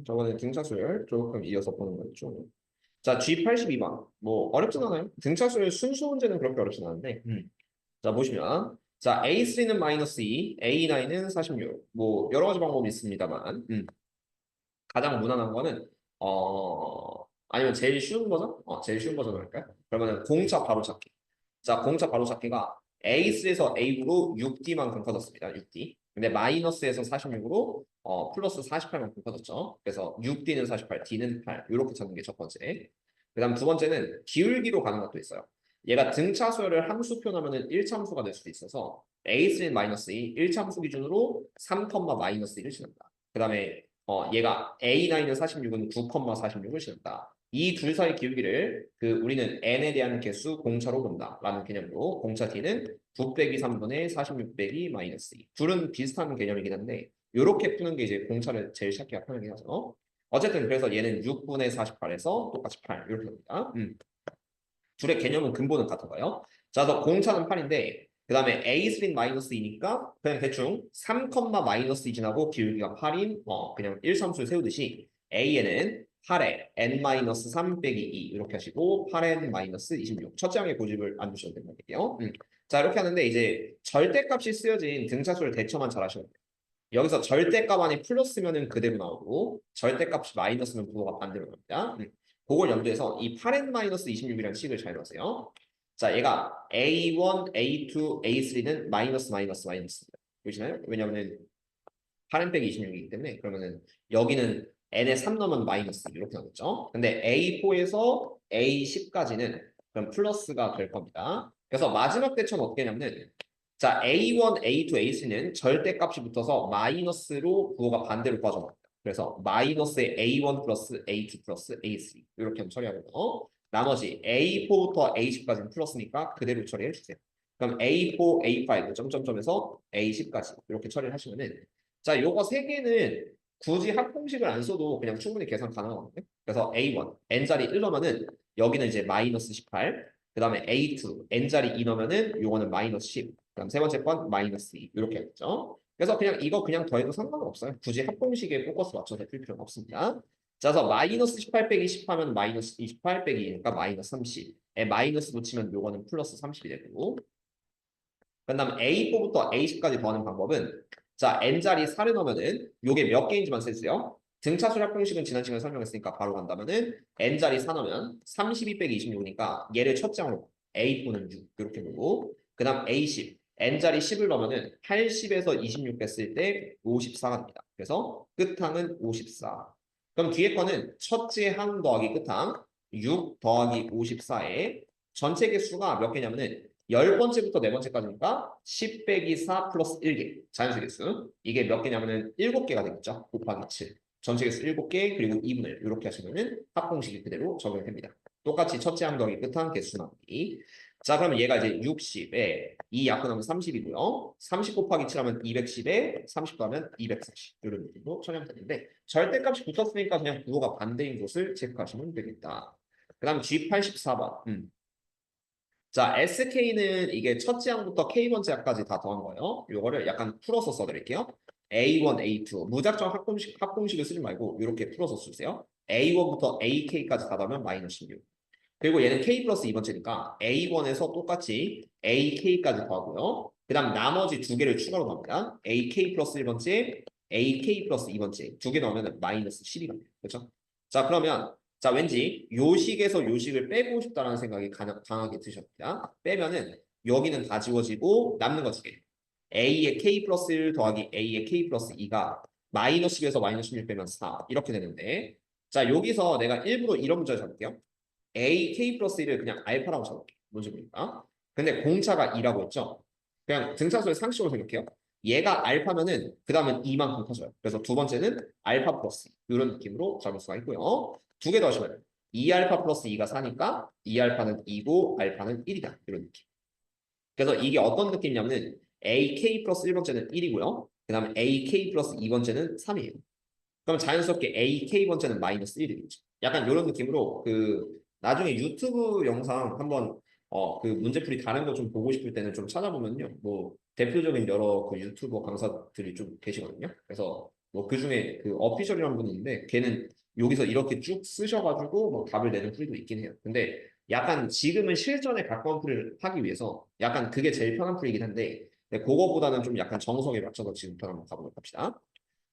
저번에 등차수열 조금 이어서 보는 거였죠. 자, G82번. 뭐 어렵진 않아요. 등차수열 순수 문제는 그렇게 어렵진 않은데. 자, 보시면 자, A3는 마이너스 2, A9은 46. 뭐 여러 가지 방법이 있습니다만 가장 무난한 거는 아니면 제일 쉬운 버전? 제일 쉬운 버전을 할까요? 그러면은 공차 바로 찾기. 자, 공차 바로 찾기가 A3에서 A로 6D만큼 커졌습니다. 6D. 근데 마이너스에서 46으로 플러스 48만큼 커졌죠. 그래서 6D는 48, D는 8. 이렇게 찾는 게 첫 번째. 그다음 두 번째는 기울기로 가는 것도 있어요. 얘가 등차수열을 함수 표현하면은 1참수가 될 수도 있어서 A3는 마이너스 2, 1참수 기준으로 3, 마이너스 1을 씁니다. 그다음에 얘가 A9은 46은 9,46을 씌운다. 이 둘 사이 기울기를 우리는 n에 대한 개수 공차로 본다라는 개념으로 공차 t는 9 빼기 3분의 46 빼기 마이너스 2. 둘은 비슷한 개념이긴 한데 이렇게 푸는 게 이제 공차를 제일 찾기가 편하긴 하죠. 어쨌든 그래서 얘는 6분의 48에서 똑같이 8 이렇게 됩니다. 둘의 개념은 근본은 같은 거예요. 자, 그래서 공차는 8인데 그 다음에 A3는 마이너스 2니까 그냥 대충 3, 마이너스 2 지나고 기울기가 8인 그냥 1함수를 세우듯이 A에는 8에 n-3 빼기 2 이렇게 하시고 8n-26 첫째 항의 고집을 안 주셔도 된다는 얘기예요. 자, 이렇게 하는데 이제 절대값이 쓰여진 등차수를 대처만 잘 하셔야 돼요. 여기서 절대값 안에 플러스면은 그대로 나오고 절대값이 마이너스면 부호가 반대로 나옵니다. 그걸 염두해서 이 8n-26이라는 식을 잘 넣으세요. 자, 얘가 A1, A2, A3는 마이너스 마이너스 마이너스입니다. 보시나요? 왜냐하면 8n 빼기 26이기 때문에 그러면은 여기는 n에 3 넣으면 마이너스 이렇게 나오겠죠. 근데 A4에서 A10까지는 그럼 플러스가 될 겁니다. 그래서 마지막 대처는 어떻게 하냐면은 자, A1, A2, A3는 절대값이 붙어서 마이너스로 부호가 반대로 빠져나옵니다. 그래서 마이너스의 A1 플러스 A2 플러스 A3 이렇게 하면 처리하고요. 나머지 A4부터 A10까지는 플러스니까 그대로 처리해 주세요. 그럼 A4, A5 점점점에서 A10까지 이렇게 처리를 하시면은 자, 요거 세 개는 굳이 합공식을 안 써도 그냥 충분히 계산 가능하거든요. 그래서 A1, n자리 1 넣으면은 여기는 이제 마이너스 18, 그 다음에 A2, n자리 2 넣으면은 요거는 마이너스 10, 그다음 세 번째 건 마이너스 2 이렇게 했죠. 그래서 그냥 이거 그냥 더해도 상관은 없어요. 굳이 합공식에 포커스 맞춰서 풀 필요는 없습니다. 자, 그래서 마이너스 18 빼기 10 하면 마이너스 28 빼기 2니까 마이너스 30. 에 마이너스 놓치면 요거는 플러스 30이 되고 그다음 A4부터 A10까지 더하는 방법은 자, n자리 4를 넣으면은 요게 몇 개인지만 세주세요. 등차수 합공식은 지난 시간에 설명했으니까 바로 간다면은 n자리 4 넣으면 32 빼기 26이니까 얘를 첫 장으로 A4는 6 이렇게 보고 그다음 A10 n자리 10을 넣으면은 80에서 26 뺐을 때 54가 됩니다. 그래서 끝항은 54. 그럼 뒤에 거는 첫째 항 더하기 끝항 6 더하기 54에 전체 개수가 몇 개냐면은 10번째부터 4번째까지니까 10 빼기 4 플러스 1개 자연수 개수 이게 몇 개냐면은 7개가 되겠죠. 곱하기 7 전체 개수 7개 그리고 2분의 1 이렇게 하시면은 합공식이 그대로 적용됩니다. 똑같이 첫째 항 더하기 끝항 개수 나누기 자 그러면 얘가 이제 60에 이 약분하면 30이고요. 30 곱하기 7 하면 210에 30 더하면 240 이런 느낌으로 처리하면 되는데 절대값이 붙었으니까 그냥 부호가 반대인 것을 체크하시면 되겠다. 그 다음 G84번 자, SK는 이게 첫째 항부터 K번째 항까지 다 더한 거예요. 요거를 약간 풀어서 써드릴게요. A1, A2. 무작정 합공식을 쓰지 말고 이렇게 풀어서 쓰세요. A1부터 AK까지 다 더하면 마이너스 16. 그리고 얘는 K 플러스 2번째니까 A1에서 똑같이 AK까지 더하고요. 그 다음 나머지 두 개를 추가로 넣습니다. AK 플러스 1번째, AK 플러스 2번째. 두 개 넣으면 마이너스 12가 돼요. 그렇죠? 자, 그러면 자, 왠지 요식에서 요식을 빼고 싶다는 생각이 강하게 드셨다. 빼면은 여기는 다 지워지고 남는 거 두 개. A의 K 플러스 1 더하기 A의 K 플러스 2가 마이너스 10에서 마이너스 16 빼면 4 이렇게 되는데 자, 여기서 내가 일부러 이런 문제를 잡을게요. AK 플러스 1을 그냥 알파라고 잡을게요. 뭔지 모르니까. 근데 공차가 2라고 했죠. 그냥 등차수의 상식으로 생각해요. 얘가 알파면은 그 다음은 2만큼 커져요. 그래서 두 번째는 알파 플러스 2 이런 느낌으로 잡을 수가 있고요. 두 개 더 하시면 2알파 플러스 2가 4니까 2알파는 2고 알파는 1이다. 이런 느낌. 그래서 이게 어떤 느낌이냐면은 AK 플러스 1번째는 1이고요. 그 다음에 AK 플러스 2번째는 3이에요. 그럼 자연스럽게 AK번째는 마이너스 1이 되겠죠. 약간 이런 느낌으로 나중에 유튜브 영상 한번 그 문제풀이 다른 거 좀 보고 싶을 때는 좀 찾아보면요. 뭐 대표적인 여러 그 유튜버 강사들이 좀 계시거든요. 그래서 뭐 그중에 그 어피셜이라는 분이 있는데 걔는 여기서 이렇게 쭉 쓰셔가지고 뭐 답을 내는 풀이도 있긴 해요. 근데 약간 지금은 실전에 가까운 풀이를 하기 위해서 약간 그게 제일 편한 풀이긴 한데 근데 그거보다는 좀 약간 정석에 맞춰서 지금부터 한번 가보도록 합시다.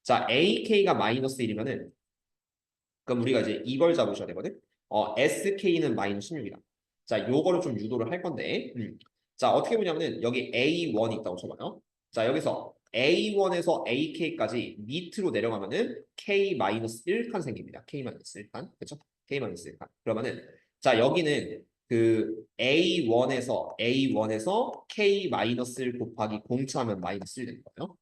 자, AK가 마이너스 1이면은 그럼 우리가 이제 이걸 잡으셔야 되거든. SK는 마이너스 16이다. 자, 요거를 좀 유도를 할 건데. 자, 어떻게 보냐면은 여기 A1이 있다고 쳐봐요. 자, 여기서 A1에서 AK까지 밑으로 내려가면은 K-1칸 생깁니다. K-1칸. 그렇죠? K-1칸. 그러면은 자, 여기는 그 A1에서 K-1 곱하기 공차하면 마이너스 1 되는 거예요.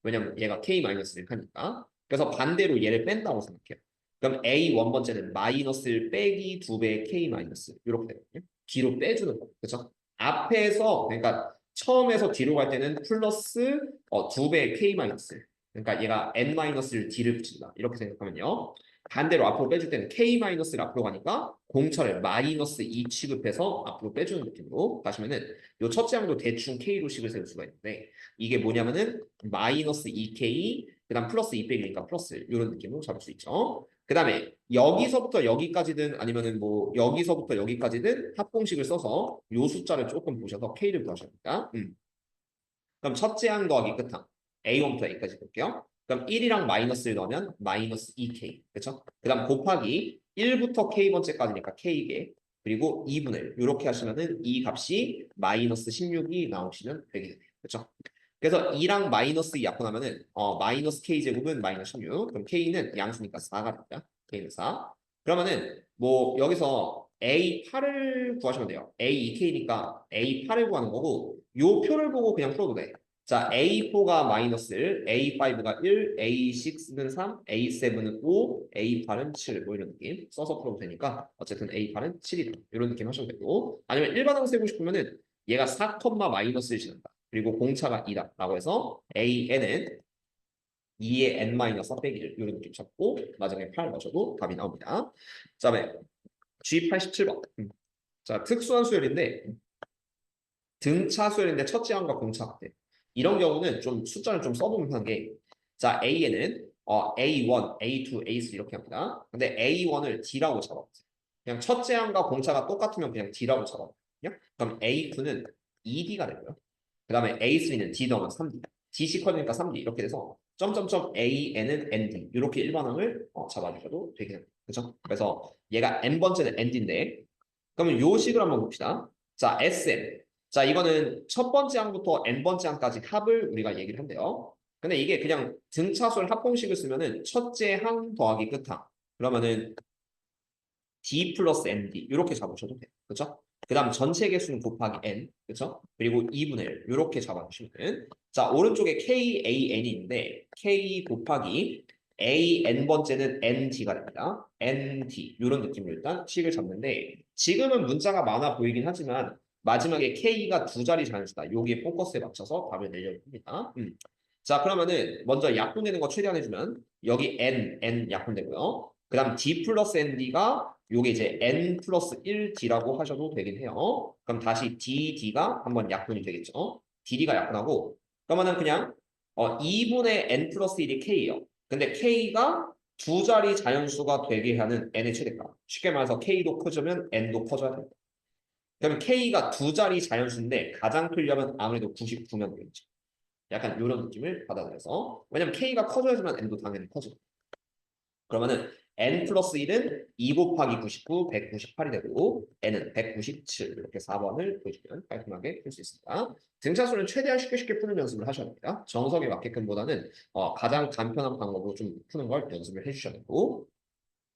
왜냐면 얘가 K-1카니까. 그래서 반대로 얘를 뺀다고 생각해요. 그럼 A 원번째는 마이너스 빼기 2배 K 마이너스 이렇게 되거든요. 뒤로 빼주는 거. 그렇죠? 앞에서 그러니까 처음에서 뒤로 갈 때는 플러스 2배 K 마이너스. 그러니까 얘가 N 마이너스를 D를 붙인다. 이렇게 생각하면요. 반대로 앞으로 빼줄 때는 K 마이너스를 앞으로 가니까 공차를 마이너스 2 취급해서 앞으로 빼주는 느낌으로 가시면은 요 첫째 항도 대충 K로 식을 세울 수가 있는데 이게 뭐냐면은 마이너스 2K 그다음 플러스 2 빼기니까 플러스 이런 느낌으로 잡을 수 있죠. 그다음에 여기서부터 여기까지든 아니면은 뭐 여기서부터 여기까지든 합공식을 써서 요 숫자를 조금 보셔서 K를 구하셔야 됩니다. 그럼 첫째 항 더하기 끝항 A1부터 A까지 볼게요. 그럼 1이랑 마이너스를 넣으면 마이너스 2K 그렇죠? 그다음 곱하기 1부터 K번째까지니까 K개 그리고 2분의 1 이렇게 하시면은 이 값이 마이너스 16이 나오시면 되게 되네요. 그렇죠? 그래서 2랑 마이너스 2 약분하면은 마이너스 K제곱은 마이너스 16 그럼 K는 양수니까 4가 됩니다. K는 4 그러면은 뭐 여기서 A8을 구하시면 돼요. A2K니까 A8을 구하는 거고 요 표를 보고 그냥 풀어도 돼. 자, A4가 마이너스 1, A5가 1, A6는 3, A7은 5, A8은 7, 뭐 이런 느낌 써서 풀어도 되니까 어쨌든 A8은 7이다. 이런 느낌 하셔도 되고 아니면 일반항 세고 싶으면은 얘가 4, 마이너스 1 지난다. 그리고 공차가 2다. 라고 해서 AN은 2의 N-4 빼기를 이런 느낌 잡고 나중에 8 넣으셔도 답이 나옵니다. 그 다음에 G87번. 자, 특수한 수열인데 등차 수열인데 첫째 항과 공차 같아. 이런 경우는 좀 숫자를 좀 써보면 편한 게 자, A에는 A1, A2, A3 이렇게 합니다. 근데 A1을 D라고 잡아보세요. 그냥 첫째 항과 공차가 똑같으면 그냥 D라고 잡아보거든요. 그럼 A2는 2D가 되고요. 그 다음에 A3는 D 더하면 3D. DC 커지니까 3D 이렇게 돼서 점점점 AN은 ND 이렇게 일반항을 잡아주셔도 되겠네요. 그렇죠? 그래서 얘가 N번째는 ND인데 그러면 요 식을 한번 봅시다. 자, SM. 자, 이거는 첫 번째 항부터 n번째 항까지 합을 우리가 얘기를 한대요. 근데 이게 그냥 등차수를 합공식을 쓰면은 첫째 항 더하기 끝항. 그러면은 D 플러스 ND 이렇게 잡으셔도 돼요. 그렇죠? 그 다음 전체 개수는 곱하기 N. 그렇죠? 그리고 2분의 1 이렇게 잡아주시면 자, 오른쪽에 KAN이 있는데 K 곱하기 AN번째는 ND가 됩니다. ND 이런 느낌으로 일단 식을 잡는데 지금은 문자가 많아 보이긴 하지만 마지막에 K가 두 자리 자연수다. 여기에 포커스에 맞춰서 답을 내려야 합니다. 자, 그러면은 먼저 약분되는 거 최대한 해주면 여기 N 약분되고요. 그 다음 D 플러스 ND가 요게 이제 N 플러스 1D라고 하셔도 되긴 해요. 그럼 다시 DD가 한번 약분이 되겠죠. DD가 약분하고 그러면은 그냥 2분의 N 플러스 1이 K예요. 근데 K가 두 자리 자연수가 되게 하는 N의 최대값. 쉽게 말해서 K도 커지면 N도 커져야 됩니다. 그러면 K가 두 자리 자연수인데 가장 크려면 아무래도 99면 되겠죠. 약간 이런 느낌을 받아들여서 왜냐면 K가 커져야지만 N도 당연히 커지고 그러면은 N 플러스 1은 2 곱하기 99, 198이 되고 N은 197 이렇게 4번을 보여주면 깔끔하게 풀 수 있습니다. 등차수는 최대한 쉽게 푸는 연습을 하셔야 됩니다. 정석에 맞게끔보다는 가장 간편한 방법으로 좀 푸는 걸 연습을 해주셔야 되고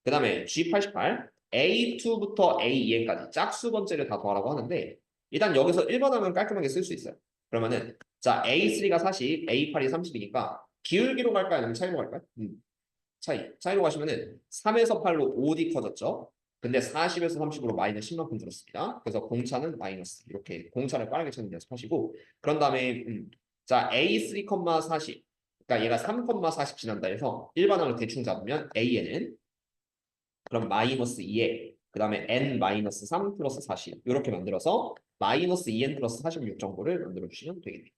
그 다음에 G88 A2부터 AEN까지 짝수 번째를 다 더하라고 하는데 일단 여기서 1번 하면 깔끔하게 쓸 수 있어요. 그러면은 자 A3가 40, A8이 30이니까 기울기로 갈까요? 아니면 차이로 갈까요? 차이로 가시면은 3에서 8로 5D 커졌죠. 근데 40에서 30으로 마이너스 10만큼 줄었습니다. 그래서 공차는 마이너스 이렇게 공차를 빠르게 찾는 연습하시고 그런 다음에 자 A3, 40 그러니까 얘가 3, 40 지난다 해서 일반항을 대충 잡으면 AN은 그럼 마이너스 2에 그 다음에 n 마이너스 3 플러스 40 이렇게 만들어서 마이너스 2n 플러스 46 정도를 만들어 주시면 되겠네요.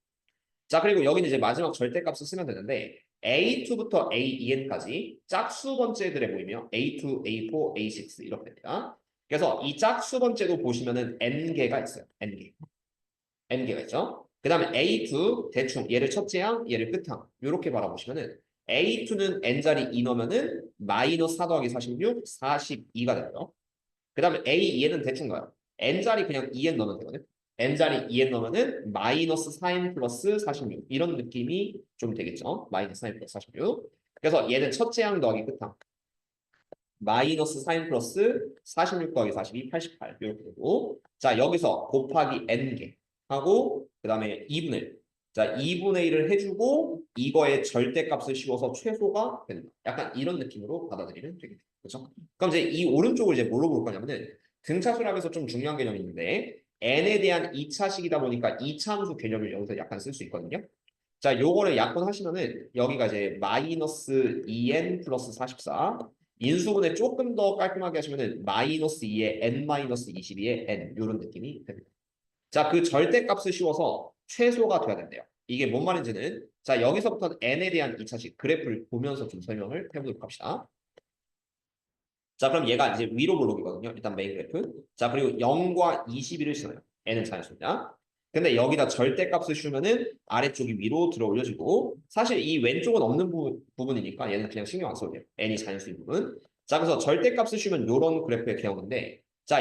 자, 그리고 여기는 이제 마지막 절대값을 쓰면 되는데 A2부터 AEN까지 짝수 번째들에 모이며 A2, A4, A6 이렇게 됩니다. 그래서 이 짝수 번째도 보시면은 N개가 있어요. N개. N개가 있죠. 그 다음에 A2 대충 얘를 첫째항, 얘를 끝항 이렇게 바라보시면은 A2는 N자리 2 넣으면은 마이너스 4 더하기 46, 42가 되고요. 그 다음에 A2N은 대충 가요. N자리 그냥 2N 넣으면 되거든요. N자리 2N 넣으면은 마이너스 4N 플러스 46 이런 느낌이 좀 되겠죠. 마이너스 4N 플러스 46. 그래서 얘는 첫째 항 더하기 끝항. 마이너스 4N 플러스 46 더하기 42, 88 이렇게 되고 자 여기서 곱하기 N개 하고 그 다음에 2분의 1. 자 2분의 1을 해주고 이거의 절대값을 씌워서 최소가 된다. 약간 이런 느낌으로 받아들이면 되겠죠. 그렇죠? 그럼 이제 이 오른쪽을 이제 뭘로 볼 거냐면은 등차수랍에서 좀 중요한 개념이 있는데 n에 대한 2차식이다 보니까 2차 함수 개념을 여기서 약간 쓸 수 있거든요. 자, 요거를 약분하시면은 여기가 이제 마이너스 2n 플러스 44 인수분해 조금 더 깔끔하게 하시면은 마이너스 2에 n 마이너스 22에 n 이런 느낌이 됩니다. 자, 그 절대값을 씌워서 최소가 돼야 된대요. 이게 뭔 말인지는 자, 여기서부터 n에 대한 2차식 그래프를 보면서 좀 설명을 해보도록 합시다. 자, 그럼 얘가 이제 위로 블록이거든요. 일단 메인 그래프. 자, 그리고 0과 21을 신어요. n은 자연수입니다. 근데 여기다 절대값을 씌우면은 아래쪽이 위로 들어 올려지고 사실 이 왼쪽은 없는 부분이니까 얘는 그냥 신경 안 써도 돼요. n이 자연수인 부분. 자, 그래서 절대값을 씌우면 이런 그래프의 개형인데 자,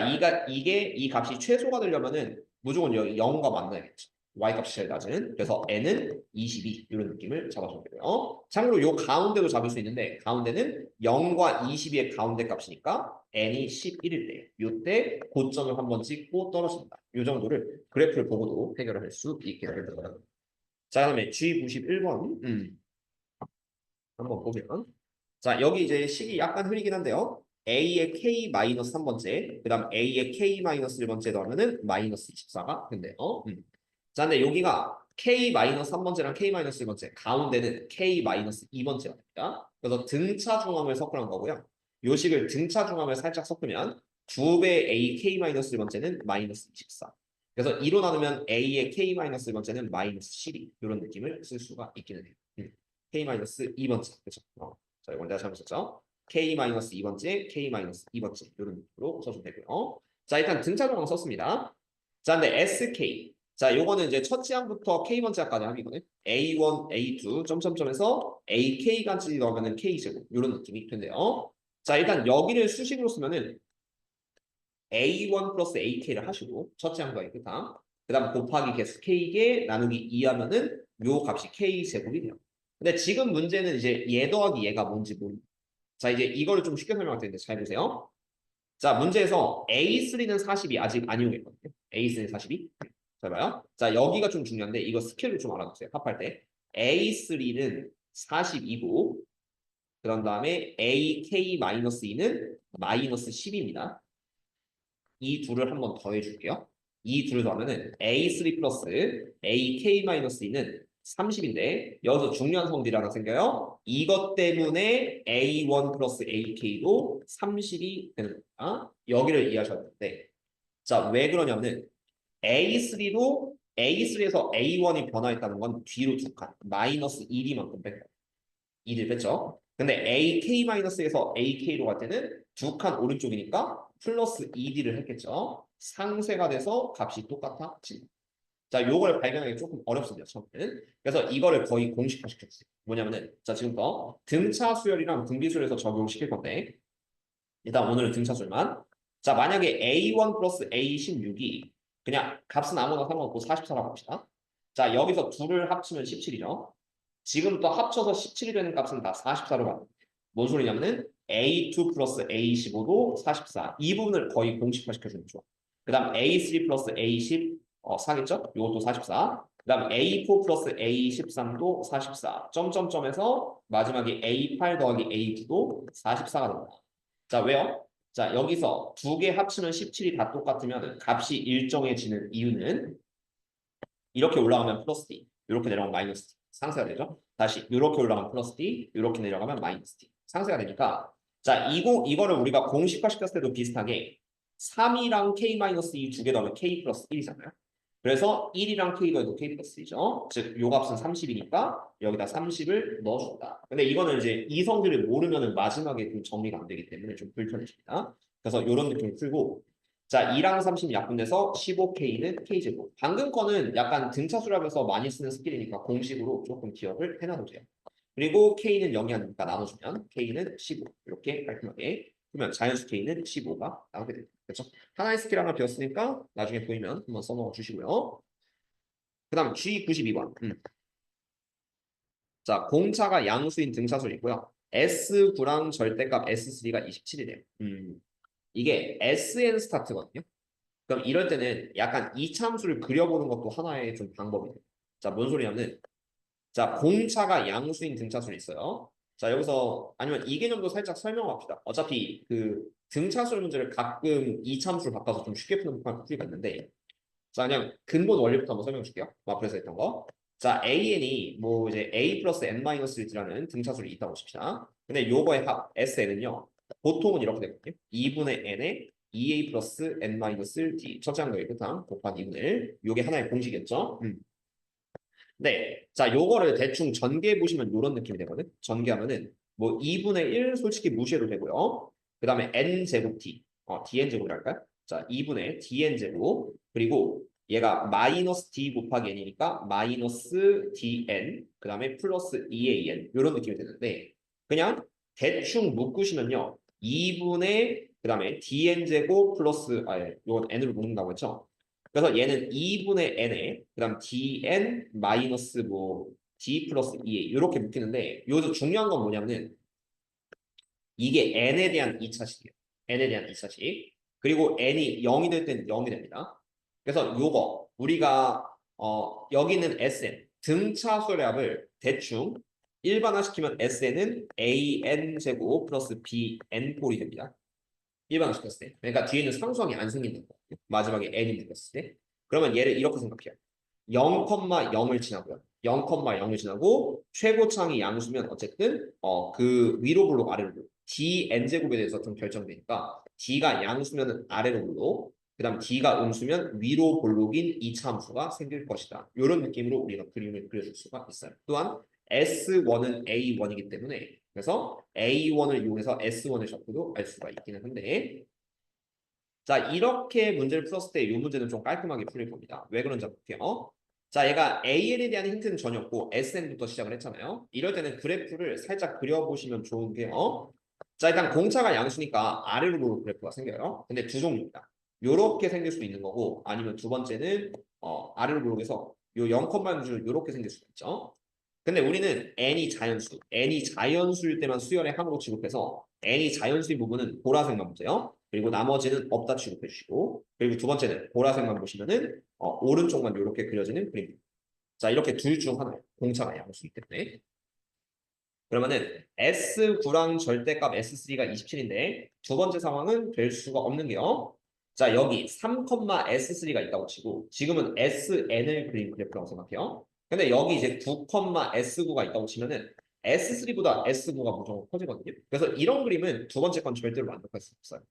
이게 이 값이 최소가 되려면은 무조건 여기 0과 만나야겠죠. y값이 제일 낮은. 그래서 n은 22 이런 느낌을 잡아주면 되고요. 참고로 요 가운데도 잡을 수 있는데 가운데는 0과 22의 가운데 값이니까 n이 11일 때 요때 고점을 한번 찍고 떨어진다. 요 정도를 그래프를 보고도 해결을 할 수 있게 됩니다. 자, 그다음에 G91번 한번 보면 자, 여기 이제 식이 약간 흐리긴 한데요. A의 K-3번째, 그 다음 A의 K-1번째 더하면은 마이너스 24가 된대요. 자, 근데 여기가 K-3번째랑 K-1번째, 가운데는 K-2번째가 됩니다. 그래서 등차 중함을 섞으라는 거고요. 요 식을 등차 중함을 살짝 섞으면 2배 A K-1번째는 마이너스 24. 그래서 2로 나누면 A의 K-1번째는 마이너스 12. 이런 느낌을 쓸 수가 있기는 해요. K-2번째. 그렇죠? 자, 이건 내가 잘못했죠? K-2번째, K-2번째 이런 느낌으로 써주면 되고요. 자, 일단 등차 중함 썼습니다. 자, 근데 SK. 자, 요거는 이제 첫째 항부터 K번째까지 함이거든요. A1, A2, 점점점에서 AK까지 넣으면은 K제곱 이런 느낌이 된대요. 자, 일단 여기를 수식으로 쓰면은 A1 플러스 AK를 하시고 첫째 항과 끝함. 그 다음 곱하기 개수 K개 나누기 2 하면은 요 값이 K제곱이 돼요. 근데 지금 문제는 이제 얘 더하기 얘가 뭔지 모르겠어요. 자, 이제 이거를 좀 쉽게 설명할 텐데 잘 보세요. 자, 문제에서 A3는 40이 아직 안 이용했거든요. A3는 40이. 잘 봐요. 자, 여기가 좀 중요한데 이거 스케일을 좀 알아두세요. 합할 때. A3는 42고 그런 다음에 AK-2는 마이너스 10입니다. 이 둘을 한번 더해 줄게요. 이 둘을 더하면은 A3 플러스 AK-2는 30인데 여기서 중요한 성질이 하나 생겨요. 이것 때문에 A1 플러스 AK도 30이 되는 겁니다. 여기를 이해하셔야 되는데 자, 왜 그러냐면은 A3에서 A1이 변화했다는 건 뒤로 두 칸, 마이너스 1이만큼 뺐고 2를 뺐죠. 근데 AK-에서 AK로 갈 때는 두 칸 오른쪽이니까 플러스 2D를 했겠죠. 상쇄가 돼서 값이 똑같아집니다. 자, 요걸 발견하기 조금 어렵습니다. 처음에는. 그래서 이거를 거의 공식화 시켰어요. 뭐냐면은 자, 지금부터 등차 수열이랑 등비수열에서 적용시킬 건데 일단 오늘은 등차 수열만. 자, 만약에 A1 플러스 A16이 그냥 값은 아무나 상관없고 44라고 합시다. 자, 여기서 둘을 합치면 17이죠. 지금부터 합쳐서 17이 되는 값은 다 44로 가요. 뭔 소리냐면은 A2 플러스 A15도 44. 이 부분을 거의 공식화 시켜주면 좋아. 그 다음 A3 플러스 A10 사겠죠? 이것도 44. 그 다음 A4 플러스 A13도 44. 점점점에서 마지막에 A8 더하기 A9도 44가 됩니다. 자, 왜요? 자, 여기서 두 개 합치면 17이 다 똑같으면 값이 일정해지는 이유는 이렇게 올라가면 플러스 D, 이렇게 내려가면 마이너스 D. 상쇄가 되죠? 다시 이렇게 올라가면 플러스 D, 이렇게 내려가면 마이너스 D. 상쇄가 되니까 자, 이거를 우리가 공식화 시켰을 때도 비슷하게 3이랑 K-2 두 개 더하면 K 플러스 1이잖아요. 그래서 1이랑 k 더해도 k 플러스 1이죠. 즉, 요 값은 30이니까 여기다 30을 넣어준다. 근데 이거는 이제 이성질을 모르면은 마지막에 좀 정리가 안 되기 때문에 좀 불편해집니다. 그래서 이런 느낌을 풀고 자, 2랑 30 약분돼서 15k는 k제곱. 방금 거는 약간 등차 수랍에서 많이 쓰는 스킬이니까 공식으로 조금 기억을 해놔도 돼요. 그리고 k는 0이 아니니까 나눠주면 k는 15 이렇게 깔끔하게 그러면 자연수 k는 15가 나오게 됩니다. 그렇죠? 하나의 스킬 하나 배웠으니까 나중에 보이면 한번 써먹어 주시고요. 그 다음 G92번. 자, 공차가 양수인 등차수이고요. S9랑 절대값 S3가 27이래요. 이게 SN 스타트거든요. 그럼 이럴 때는 약간 이차함수를 그려보는 것도 하나의 좀 방법이 돼요. 자, 뭔 소리냐면 자, 공차가 양수인 등차수는 있어요. 자, 여기서 아니면 이 개념도 살짝 설명합시다. 어차피 그 등차수 문제를 가끔 이차함수를 바꿔서 좀 쉽게 푸는 풀이가 있는데 자, 그냥 근본 원리부터 한번 설명해 줄게요. 앞에서 했던 거. 자, AN이 뭐 이제 A 플러스 N 마이너스 1이라는 등차수를 있다고 칩시다. 근데 요거의 합 SN은요. 보통은 이렇게 되거든요. 2분의 N에 2A 플러스 N 마이너스 D 첫째 항 더하기 끝항 곱하기 2분의 1. 요게 하나의 공식이었죠. 네. 자, 요거를 대충 전개해 보시면 요런 느낌이 되거든. 전개하면은 뭐 2분의 1 솔직히 무시해도 되고요. 그 다음에 n 제곱 t, dn 제곱이랄까요? 자, 2분의 dn 제곱 그리고 얘가 마이너스 d 곱하기 n이니까 마이너스 dn 그 다음에 플러스 2an 요런 느낌이 되는데 그냥 대충 묶으시면요. 2분의 그 다음에 dn 제곱 플러스 요건 n으로 묶는다고 했죠. 그래서 얘는 2분의 n에 그다음 dn 마이너스 뭐 d 플러스 2a 이렇게 묶이는데 여기서 중요한 건 뭐냐면은 이게 n에 대한 2차식이에요. n에 대한 2차식. 그리고 n이 0이 될 때는 0이 됩니다. 그래서 요거 우리가 여기는 sn 등차수랍을 대충 일반화시키면 sn은 an 제곱 플러스 bn 꼴이 됩니다. 일반화시켰을 때. 그러니까 뒤에는 상수항이 안 생긴다는 거예요. 마지막에 n이 묶였을 때. 그러면 얘를 이렇게 생각해요. 0,0을 지나고요. 0,0을 지나고 최고창이 양수면 어쨌든 그 위로 블록 아래로 블록 dn 제곱에 대해서 좀 결정되니까 d가 양수면 아래로 블록 그다음 d가 음수면 위로 볼록인 이차 함수가 생길 것이다. 이런 느낌으로 우리가 그림을 그려줄 수가 있어요. 또한 S1은 A1이기 때문에 그래서 A1을 이용해서 S1을 적고도 알 수가 있기는 한데 자 이렇게 문제를 풀었을 때 이 문제는 좀 깔끔하게 풀릴 겁니다. 왜 그런지 볼게요. 자 얘가 AN에 대한 힌트는 전혀 없고 SN부터 시작을 했잖아요. 이럴 때는 그래프를 살짝 그려보시면 좋은 게요. 자 일단 공차가 양수니까 아래로 그래프가 생겨요. 근데 두 종류입니다. 요렇게 생길 수도 있는 거고 아니면 두 번째는 아래로 블록에서 요 0,6줄 요렇게 생길 수도 있죠. 근데 우리는 n이 자연수일 때만 수열의 항으로 취급해서 n이 자연수인 부분은 보라색만 보세요. 그리고 나머지는 없다 취급해 주시고 그리고 두 번째는 보라색만 보시면은 오른쪽만 이렇게 그려지는 그림입니다. 자 이렇게 둘 중 하나예요. 공차가 양수이기 때문에. 그러면은 S9랑 절대값 S3가 27인데 두 번째 상황은 될 수가 없는 게요. 자 여기 3,S3가 있다고 치고 지금은 SN을 그린 그래프라고 생각해요. 근데 여기 이제 9,S9가 있다고 치면은 S3보다 S9가 무조건 커지거든요. 그래서 이런 그림은 두 번째 건 절대로 완벽할 수 없어요.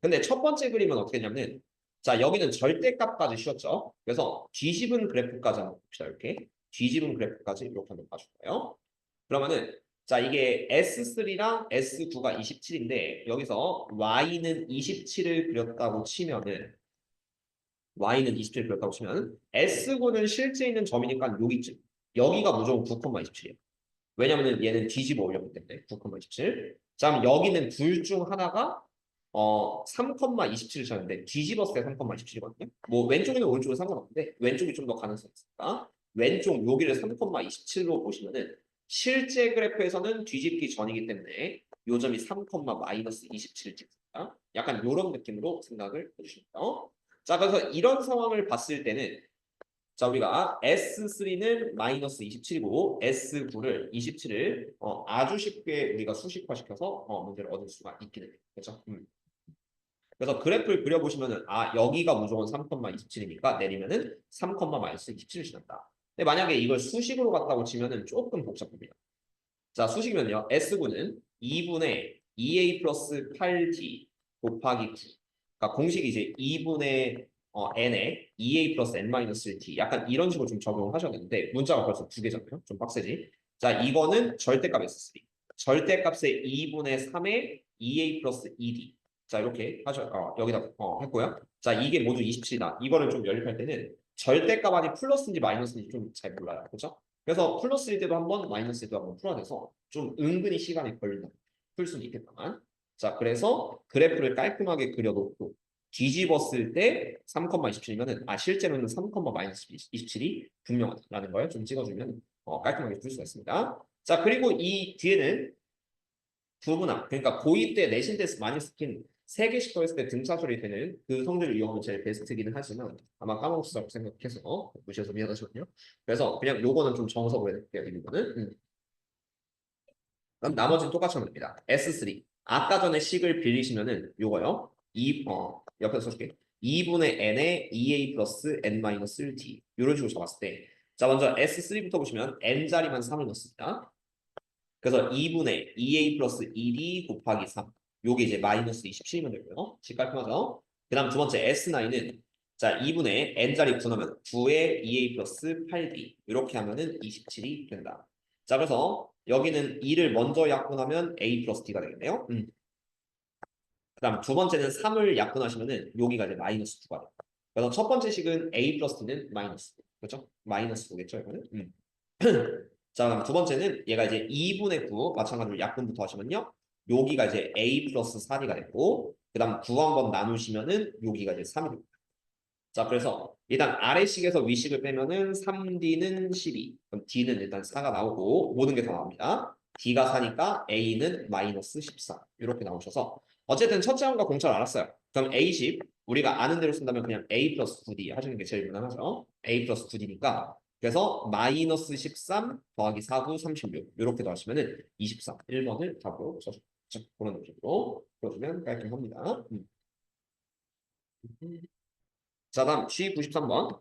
근데 첫 번째 그림은 어떻게 했냐면 자 여기는 절대값까지 씌웠죠. 그래서 뒤집은 그래프까지 한번 봅시다. 이렇게 뒤집은 그래프까지 이렇게 한번 봐줄까요? 그러면은 자 이게 S3랑 S9가 27인데 여기서 Y는 27을 그렸다고 치면은 Y는 27을 그렸다고 치면 S9는 실제 있는 점이니까 여기쯤 여기가 무조건 9,27이에요. 왜냐면은 얘는 뒤집어 올렸기 때문에 9,27. 자 그럼 여기는 둘 중 하나가 3,27을 찾는데 뒤집었을 때 3,27이거든요. 뭐 왼쪽이나 오른쪽은 상관없는데 왼쪽이 좀 더 가능성이 있으니까 왼쪽 여기를 3,27로 보시면은 실제 그래프에서는 뒤집기 전이기 때문에 요 점이 3,-27을 찍습니다. 약간 이런 느낌으로 생각을 해주시면 돼요. 자 그래서 이런 상황을 봤을 때는 자 우리가 S3는 마이너스 27이고 S9를 27을 아주 쉽게 우리가 수식화시켜서 문제를 얻을 수가 있게 됩니다. 그렇죠? 그래서 그래프를 그려보시면은 여기가 무조건 3,27이니까 내리면은 3,-27을 지난다. 근데 만약에 이걸 수식으로 갔다고 치면은 조금 복잡합니다. 자 수식이면요. S9는 2분의 2A 플러스 8D 곱하기 9. 그러니까 공식이 이제 2분의 n에 2a 플러스 n 마이너스 1t 약간 이런 식으로 좀 적용을 하셔야 되는데 문자가 벌써 두 개잖아요. 좀 빡세지. 자, 이거는 절대값 S3. 절대값의 2분의 3에 2a 플러스 2d. 자, 이렇게 여기다 했고요. 자, 이게 모두 27이다. 이거를 좀 연립할 때는 절대값 아니 플러스인지 마이너스인지 좀 잘 몰라요. 그렇죠? 그래서 플러스일 때도 한번 마이너스일 때도 한번 풀어야 돼서 좀 은근히 시간이 걸린다. 풀 수는 있겠다만. 자, 그래서 그래프를 깔끔하게 그려놓고 뒤집었을 때 3,27이면은 실제로는 3, 마이너스 27이 분명하다라는 걸 좀 찍어주면 깔끔하게 풀 수가 있습니다. 자, 그리고 이 뒤에는 부분함, 그러니까 고2 때 내신 테스트 많이 시킨 3개씩 더했을 때 등차수리 되는 그 성질을 이용하면 제일 베스트기는 하지만 아마 까먹었다고 생각해서 무시해서 미안하시거든요. 그래서 그냥 요거는 좀 정석으로 해드릴게요. 이 부분은. 그럼 나머지는 똑같이 하면 됩니다. S3. 아까 전에 식을 빌리시면은 요거요. 옆에서 써줄게. 2분의 n에 2a 플러스 n 마이너스 1t. 이런 식으로 잡았을 때. 자, 먼저 S3부터 보시면 n자리만 3을 넣습니다. 그래서 2분의 2a 플러스 1d 곱하기 3. 요게 이제 마이너스 27이면 되고요. 식 깔끔하죠? 그 다음 두 번째 S9은 자, 2분의 n자리 분하면 9에 2a 플러스 8d. 이렇게 하면은 27이 된다. 자, 그래서 여기는 2를 먼저 약분하면 a 플러스 d가 되겠네요. 그 다음 두 번째는 3을 약분하시면은 여기가 이제 마이너스 2가 돼요. 그래서 첫 번째 식은 a 플러스 d는 마이너스. 그렇죠? 마이너스 5겠죠, 이거는? 자, 그럼 두 번째는 얘가 이제 2분의 9 마찬가지로 약분부터 하시면요. 여기가 이제 a 플러스 4d가 됐고 그 다음 9 한번 나누시면은 여기가 이제 3이 됩니다. 자, 그래서 일단 아래식에서 위식을 빼면은 3d는 12. 그럼 d는 일단 4가 나오고 모든 게 다 나옵니다. d가 4니까 a는 마이너스 14. 이렇게 나오셔서 어쨌든 첫째 항과 공차를 알았어요. 그럼 a10 우리가 아는 대로 쓴다면 그냥 a 플러스 9d 하시는 게 제일 무난하죠. a 플러스 9d니까 그래서 마이너스 13 더하기 4, 9, 36 이렇게 더하시면은 23. 1번을 답으로 써주죠. 그런 느낌으로 풀어주면 깔끔합니다. 자, 다음 G93번.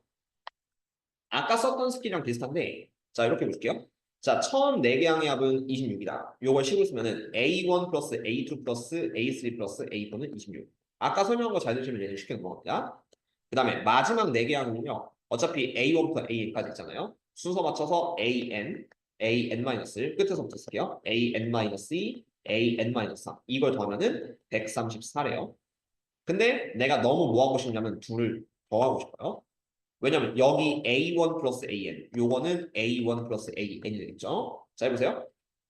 아까 썼던 스킬이랑 비슷한데 자, 이렇게 볼게요. 자, 처음 4개 항의 합은 26이다. 요걸 식으로 쓰면은 A1 플러스 A2 플러스 A3 플러스 A4는 26. 아까 설명한 거 잘 들으시면 얘는 쉽게 넘어갑니다. 그 다음에 마지막 4개 항은요. 어차피 A1부터 A까지 있잖아요. 순서 맞춰서 AN, AN-을 끝에서부터 쓸게요. AN-2, AN-3. 이걸 더하면은 134래요. 근데 내가 너무 뭐 하고 싶냐면 둘을 더하고 싶어요. 왜냐면 여기 A1 플러스 AN 요거는 A1 플러스 AN이 되겠죠. 자, 해보세요.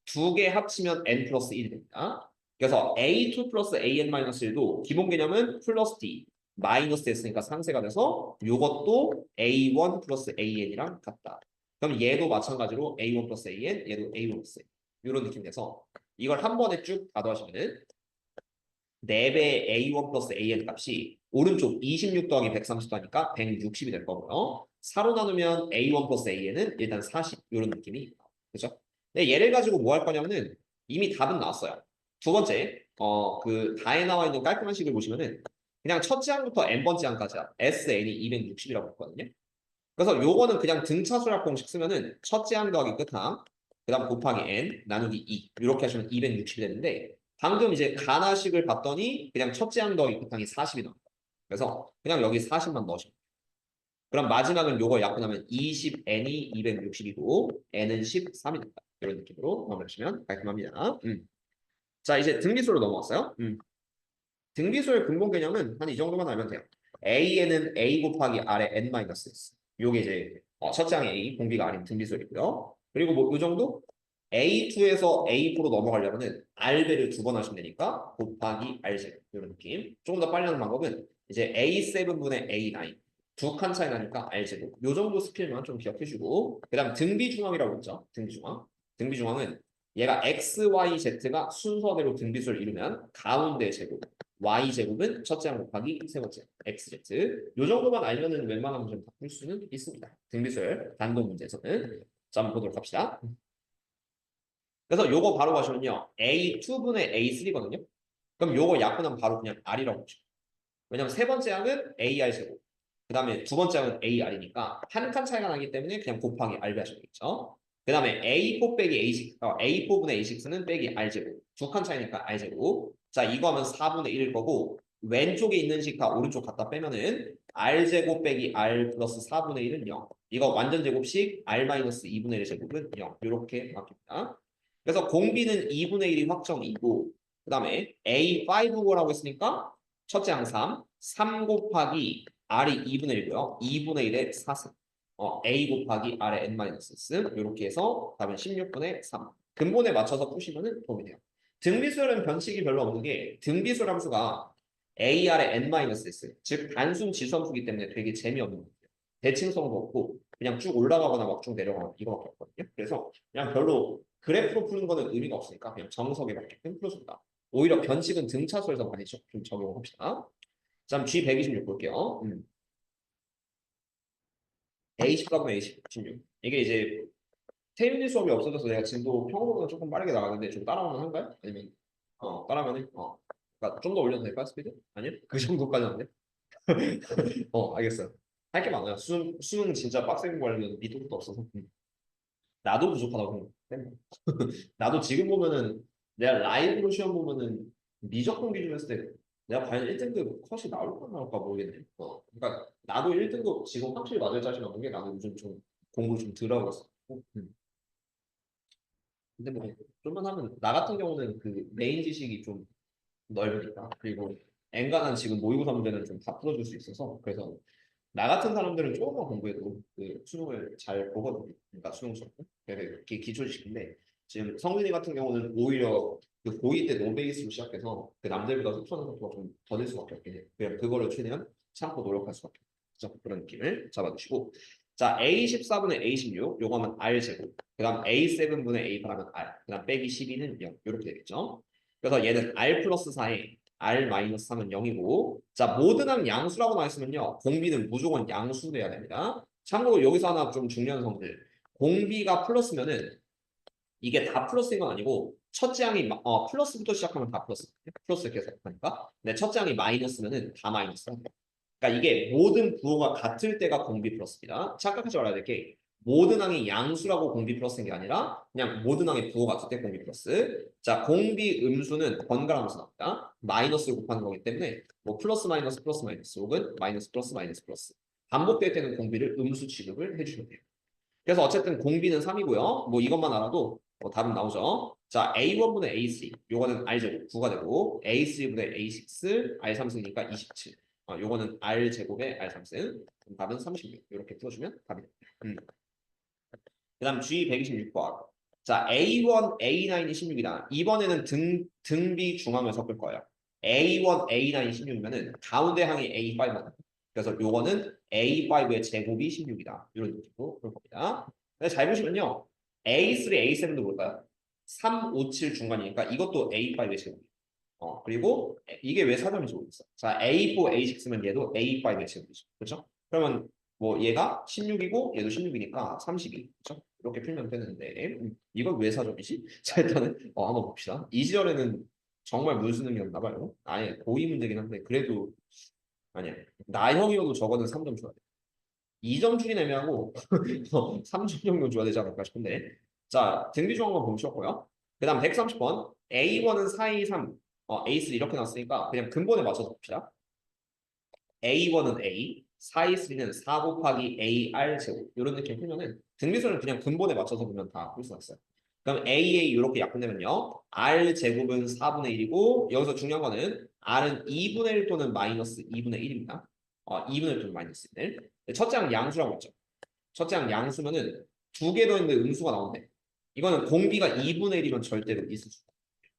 두 개 합치면 N 플러스 1이 됩니다. 그래서 A2 플러스 AN-1도 기본 개념은 플러스 D 마이너스 S니까 상쇄가 돼서 요것도 A1 플러스 AN이랑 같다. 그럼 얘도 마찬가지로 A1 플러스 AN 얘도 A1 플러스 AN 이런 느낌이 돼서 이걸 한 번에 쭉 가도하시면은 4배 A1 플러스 AN 값이 오른쪽 26 더하기 130 하니까 160이 될 거고요. 4로 나누면 A1 플러스 AN은 일단 40 이런 느낌이 그죠? 근데 얘를 가지고 뭐 할 거냐면은 이미 답은 나왔어요. 두 번째 그 다에 나와 있는 깔끔한 식을 보시면은 그냥 첫째 항부터 n번째 항까지야. SN이 260이라고 했거든요. 그래서 요거는 그냥 등차수락 공식 쓰면은 첫째 항 더하기 끝항 그다음 곱하기 n 나누기 2 이렇게 하시면 260이 되는데 방금 이제 가나식을 봤더니 그냥 첫째 항 더하기 끝항이 40이 나옵니다. 그래서 그냥 여기 40만 넣으시면 돼요. 그럼 마지막은 요거 약분하면 20n이 260이고 n은 13이 됩니다. 이런 느낌으로 마무리하시면 깔끔합니다. 자, 이제 등비수로 넘어왔어요. 등비수의 근본 개념은 한 이 정도만 알면 돼요. A에는 A 곱하기 R의 N-S. 요게 이제 첫째 항의 A, 공비가 아닌 등비수이고요. 그리고 뭐 이 정도? A2에서 A4로 넘어가려면은 R배를 2번 하시면 되니까 곱하기 R제 이런 느낌. 조금 더 빨리 하는 방법은 이제 A7분의 A9 두 칸 차이 나니까 R제곱. 요 정도 스킬만 좀 기억해주고 그 다음 등비중앙이라고 있죠. 등비중앙. 등비중앙은 얘가 X, Y, Z가 순서대로 등비수를 이루면 가운데 제곱 y제곱은 첫째 항 곱하기 세 번째 xz 요 정도만 알면은 웬만한 문제는 다 풀 수는 있습니다. 등비수열 단독 문제에서는 자, 한번 보도록 합시다. 그래서 요거 바로 가시면요 a2분의 a3거든요. 그럼 요거 약분하면 바로 그냥 r이라고 보시죠. 왜냐면 세 번째 항은 ar제곱 그 다음에 두 번째 항은 ar이니까 한 칸 차이가 나기 때문에 그냥 곱하기 r배 하시면 되겠죠. 그 다음에 A4 빼기 A6, A4분의 A6는 빼기 R제곱. 두 칸 차이니까 R제곱. 자, 이거 하면 4분의 1일 거고, 왼쪽에 있는 식 다 오른쪽 갖다 빼면은 r제곱 빼기 r 플러스 4분의 1은 0. 이거 완전 제곱식 r 마이너스 2분의 1 제곱은 0. 이렇게 바뀝니다. 그래서 공비는 2분의 1이 확정이고 그 다음에 A5라고 했으니까 첫째 항 3 곱하기 R이 2분의 1이고요. 2분의 1의 4승. A 곱하기 R의 N-1 이렇게 해서 답은 16분의 3. 근본에 맞춰서 푸시면 도움이 돼요. 등비수열은 변칙이 별로 없는 게 등비수열 함수가 AR의 N-1, 즉 단순 지수함수이기 때문에 되게 재미없는 거예요. 대칭성도 없고 그냥 쭉 올라가거나 막 쭉 내려가거나 이거밖에 없거든요. 그래서 그냥 별로 그래프로 푸는 거는 의미가 없으니까 그냥 정석에 맞게끔 풀어준다. 오히려 변칙은 등차수에서 많이 좀 적용을 합시다. 자, G126 볼게요. A14분 A16. 이게 이제 태윤이 수업이 없어져서 내가 진도 평소보다 조금 빠르게 나가는데 좀 따라오면 한가요? 아니면 따라하면은 그러니까 좀 더 올려도 될까 스피드? 아니요? 그 정도까지는 안 돼? 알겠어요. 할 게 많아요. 수능 진짜 빡세게 공부하려면 밑도 끝도 없어서. 나도 부족하다고 생각해. 나도 지금 보면은 내가 라이브로 시험 보면은 미적분 기준 했을 때 내가 과연 1등급 컷이 나올까 나올까 모르겠네. 그러니까 나도 1등급 지금 확실히 맞을 자신 없는 게 나는 요즘 좀 공부 좀 덜 하고 있어. 근데 뭐 좀만 하면 나 같은 경우는 그 메인 지식이 좀 넓으니까 그리고 엔간한 지금 모의고사 문제는 좀 다 풀어줄 수 있어서 그래서 나 같은 사람들은 조금만 공부해도 그 수능을 잘 보거든요. 그러니까 수능 수업. 그래서 이게 기초 지식인데 지금 성민이 같은 경우는 오히려 그 고2 때 노베이스로 시작해서 그 남들보다 속수하는 속도가 좀 더딜 수밖에 없긴 해요. 그냥 그거를 최대한 참고 노력할 수밖에 없죠. 그런 느낌을 잡아주시고 자 A14분의 A16 요거 하면 R제곱 그 다음 A7분의 A 하면 R 그 다음 빼기 12는 0 이렇게 되겠죠. 그래서 얘는 R 플러스 4에 R 마이너스 3은 0이고 자 모든 항 양수라고 나와있으면요 공비는 무조건 양수돼야 됩니다. 참고로 여기서 하나 좀 중요한 성질 공비가 플러스면은 이게 다 플러스인 건 아니고 첫째 항이 플러스부터 시작하면 다 플러스 계속하니까 근데 첫째 항이 마이너스면은 다 마이너스. 그러니까 이게 모든 부호가 같을 때가 공비 플러스입니다. 착각하지 말아야 될 게 모든 항이 양수라고 공비 플러스인 게 아니라 그냥 모든 항의 부호 같을 때 공비 플러스. 자, 공비 음수는 번갈아 가면서 나옵니다. 마이너스를 곱하는 거기 때문에 뭐 플러스 마이너스 플러스 마이너스 혹은 마이너스 플러스 마이너스 플러스 반복될 때는 공비를 음수 취급을 해주시면 돼요. 그래서 어쨌든 공비는 3이고요. 뭐 이것만 알아도 답은 나오죠. 자, A1분의 A3. 요거는 R제곱 9가 되고 A3분의 A6 R3승이니까 27. 요거는 R제곱의 R3승. 답은 36. 이렇게 풀어주면 답이 됩니다. 그 다음 G126번. 자, A1, A9이 16이다. 이번에는 등비 중함을 섞을 거예요. A1, A9이 16이면은 가운데 항이 A5만. 그래서 요거는 A5의 제곱이 16이다. 이런 느낌으로 볼 겁니다. 근데 잘 보시면요. A3, A7도 볼까요? 3, 5, 7 중간이니까 이것도 A5의 제곱. 그리고 이게 왜 4점인지 모르겠어. 자, A4, A6면 얘도 A5의 제곱이죠. 그렇죠? 그러면 뭐 얘가 16이고 얘도 16이니까 32. 그렇죠? 이렇게 풀면 되는데 이걸 왜 4점이지? 자, 일단은 한번 봅시다. 이 시절에는 정말 문수능이었나 봐요. 아예 고의 문제긴 한데 그래도 아니야. 나형이어도 저거는 3점 줘야 돼. 2점 주긴 애매하고 3점 정도 줘야 되지 않을까 싶은데. 자, 등비 조항만 보면 쉬웠고요. 그 다음 130번. A1은 4, 2, 3, A3 이렇게 나왔으니까 그냥 근본에 맞춰서 봅시다. A1은 A, 4, 2, 3는 4 곱하기 AR 제곱 이런 느낌 풀면은 등비수는 그냥 근본에 맞춰서 보면 다 풀 수 있어요. 그럼 AA 이렇게 약분되면요. R 제곱은 4분의 1이고 여기서 중요한 거는 R은 2분의 1 또는 마이너스 2분의 1입니다. 2분의 1 또는 마이너스 1. 첫째 항 양수라고 했죠. 첫째 항 양수면은 두 개 더 있는데 음수가 나오는데 이거는 공비가 2분의 1이면 절대로 있을 수 없어요.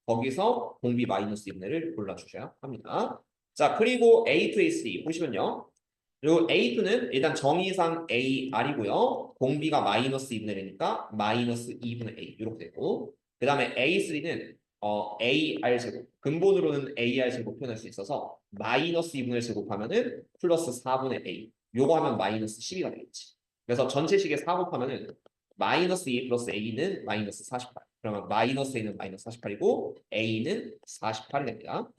거기서 공비 마이너스 2분의 1을 골라주셔야 합니다. 자, 그리고 A2, A3 보시면요. 그리고 A2는 일단 정의상 AR이고요. 공비가 마이너스 2분의 1이니까 마이너스 2분의 A 이렇게 되고 그 다음에 A3는 AR 제곱 근본으로는 AR 제곱 표현할 수 있어서 마이너스 2분의 1 제곱하면은 플러스 4분의 A 요거 하면 마이너스 12가 되겠지. 그래서 전체식에 4 곱하면은 마이너스 2 플러스 A는 마이너스 48. 그러면 마이너스 A는 마이너스 48이고 A는 48이 됩니다.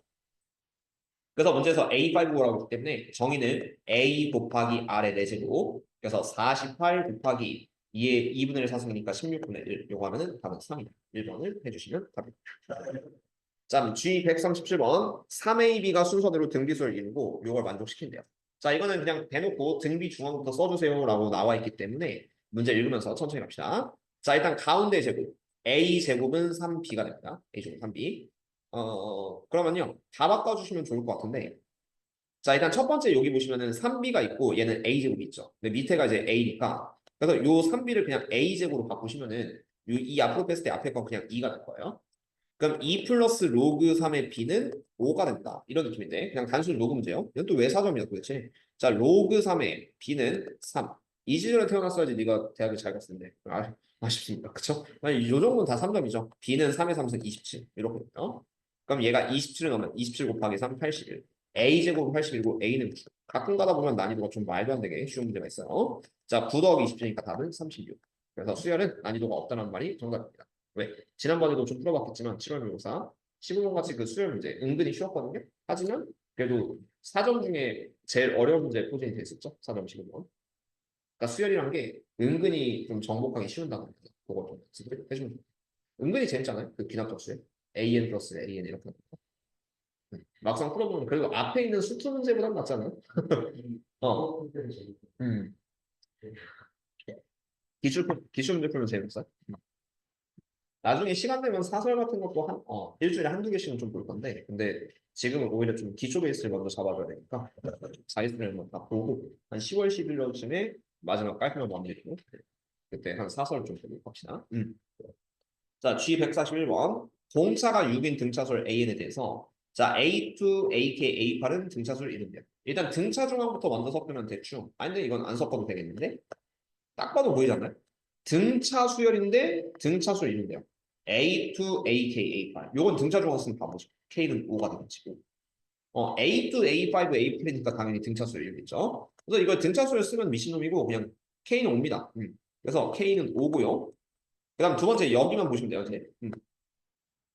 그래서 문제에서 A5라고 했기 때문에 정의는 A 곱하기 R의 4제곱 그래서 48 곱하기 2분의 1 사승이니까 16분의 1 요거 하면은 답은 3이다. 1번을 해주시면 답입니다. 자, G137번 3AB가 순서대로 등비수를 이루고 요걸 만족시킨대요. 자, 이거는 그냥 대놓고 등비 중앙부터 써주세요라고 나와 있기 때문에 문제 읽으면서 천천히 갑시다. 자, 일단 가운데 제곱. A 제곱은 3B가 됩니다. A 제곱 3B. 그러면요. 다 바꿔주시면 좋을 것 같은데. 자, 일단 첫 번째 여기 보시면은 3B가 있고 얘는 A 제곱이 있죠. 근데 밑에가 이제 A니까. 그래서 요 3B를 그냥 A 제곱으로 바꾸시면은 이 앞으로 뺐을 때 앞에 건 그냥 2가 될 거예요. 그럼 2 플러스 로그 3의 b는 5가 된다. 이런 느낌인데 그냥 단순 로그 문제요. 이건 또 왜 4점이야 도대체? 자, 로그 3의 b는 3. 이 시절에 태어났어야지 네가 대학을 잘 갔을 텐데. 아쉽습니다. 그쵸? 아니, 이 정도는 다 3점이죠. b는 3의 3은 27. 이렇게 돼요. 그럼 얘가 27을 넣으면 27 곱하기 3, 81. a제곱은 81이고 a는 9. 가끔 가다 보면 난이도가 좀 말도 안 되게 쉬운 문제가 있어요. 자, 9 더하기 27이니까 답은 36. 그래서 수열은 난이도가 없다는 말이 정답입니다. 왜? 지난번에도 좀 풀어봤겠지만 7월 모의고사 15번 같이 그 수열 문제 은근히 쉬웠거든요. 하지만 그래도 4점 중에 제일 어려운 문제 포진이 됐었죠. 4점 15번. 그러니까 수열이란 게 은근히 좀 정복하기 쉬운다는 거죠. 그걸 좀 해주면 돼요. 은근히 재밌잖아요. 그 기납적 수열. AN 플러스 AN 이렇게 하는 거. 막상 풀어보면 그래도 앞에 있는 수투 문제보단 낫잖아요. 어. 음. 기출 문제 풀면 재밌어요. 나중에 시간 되면 사설 같은 것도 일주일에 한두 개씩은 좀 볼 건데, 근데 지금은 오히려 좀 기초 베이스를 먼저 잡아줘야 되니까, 자기들을 다 보고, 한 10월, 11월쯤에 마지막 깔끔한 마무리로, 그때 한 사설 좀 보고 갑시다. 자, G141번. 공차가 6인 등차솔 AN에 대해서, 자, A2, AK, A8은 등차솔 이름이야. 일단 등차 중앙부터 먼저 섞으면 대충, 아니, 근데 이건 안 섞어도 되겠는데? 딱 봐도 보이지 않나요? 등차 수열인데 등차수 이름이에요. A2, AK, A5. 요건 등차 중앙 쓰는 바보죠. K는 5가 되겠지고. A2, A5, A3니까 당연히 등차수 이름이죠. 그래서 이걸 등차수를 쓰면 미친놈이고 그냥 K는 5입니다. 그래서 K는 5고요. 그 다음 두 번째 여기만 보시면 돼요. 이제.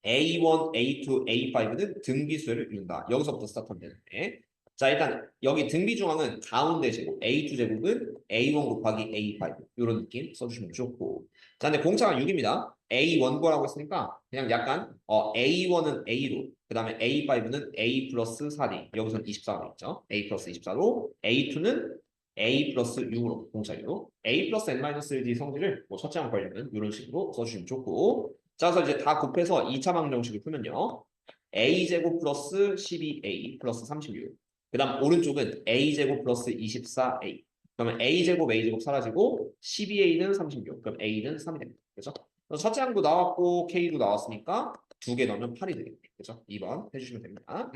A1, A2, A5는 등비수열을 이룬다. 여기서부터 스타트하면 되는데. 자, 일단 여기 등비 중앙은 가운데 제곱, A2 제곱은 A1 곱하기 A5 이런 느낌 써주시면 좋고. 자, 근데 공차가 6입니다. A1 구하라고 했으니까 그냥 약간 A1은 A로, 그 다음에 A5는 A 플러스 4D, 여기서는 24가 있죠. A 플러스 24로, A2는 A 플러스 6으로 공차로, A 플러스 N-1D 성질을 뭐 첫째 한 걸려면 이런 식으로 써주시면 좋고. 자, 그래서 이제 다 곱해서 2차 방정식을 풀면요. a제곱 플러스 12a 플러스 36. 그 다음 오른쪽은 a제곱 플러스 24a. 그러면 a제곱 사라지고 12a는 36. 그럼 a는 3이 됩니다. 그렇죠? 그래서 첫째 항도 나왔고 k도 나왔으니까 두 개 넣으면 8이 되겠네. 그렇죠? 2번 해주시면 됩니다.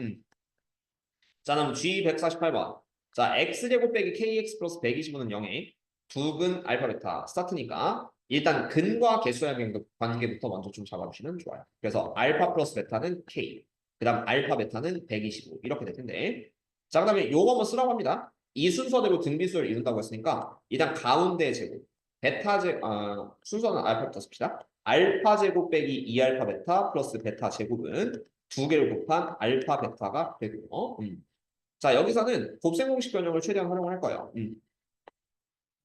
자, 다음 G148번. 자, x제곱 빼기 kx 플러스 125는 0에 두근 알파 베타 스타트니까 일단 근과 개수의 관계부터 먼저 좀 잡아주시면 좋아요. 그래서 알파 플러스 베타는 k, 그 다음 알파 베타는 125 이렇게 될 텐데, 자, 그 다음에 요거 한번 쓰라고 합니다. 이 순서대로 등비수를 이룬다고 했으니까 일단 가운데 제곱 순서는 알파 베타 씁시다. 알파 제곱 빼기 2알파 베타 플러스 베타 제곱은 두 개를 곱한 알파 베타가 되고요. 자, 여기서는 곱셈 공식 변형을 최대한 활용을 할 거예요.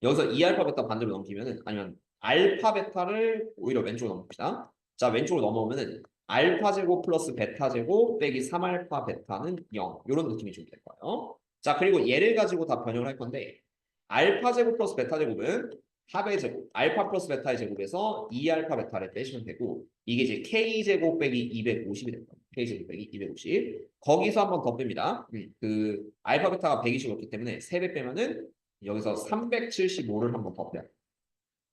여기서 2알파 베타 반대로 넘기면은 아니면 알파 베타를 오히려 왼쪽으로 넘깁시다. 자, 왼쪽으로 넘어오면은 알파 제곱 플러스 베타 제곱 빼기 3알파 베타는 0 이런 느낌이 좀 될 거예요. 자, 그리고 얘를 가지고 다 변형을 할 건데 알파 제곱 플러스 베타 제곱은 합의 제곱 알파 플러스 베타의 제곱에서 2알파 베타를 빼시면 되고 이게 이제 k 제곱 빼기 250이 됩니다. k 제곱 빼기 250 거기서 한번 더 뺍니다. 그 알파 베타가 120이었기 때문에 3배 빼면은 여기서 375를 한번 더 빼요.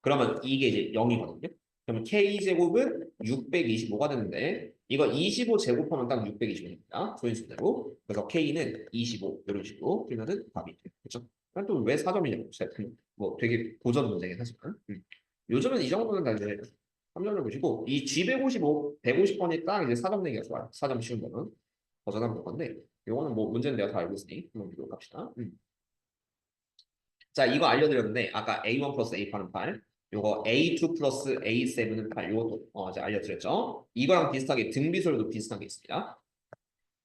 그러면 이게 이제 0이거든요. 그러면 k제곱은 625가 되는데 이거 25 제곱하면 딱 625입니다. 소인수대로. 그래서 k는 25 이런 식으로 풀면은 답이 돼요. 그렇죠? 또 왜 4점이냐고. 뭐 되게 고전 문제긴 하지만 요즘은 이 정도는 다 이제 3점을 보시고 이 G155, 150번이 딱 이제 4점 내기가 좋아요. 4점 쉬운 거는. 버전 한번 볼 건데 이거는 뭐 문제는 내가 다 알고 있으니 한번 비교해 갑시다. 자, 이거 알려드렸는데 아까 A1 플러스 A8은 8, 요거 A2 플러스 A7은 8, 요것도 이제 알려드렸죠. 이거랑 비슷하게 등비설도 비슷한 게 있습니다.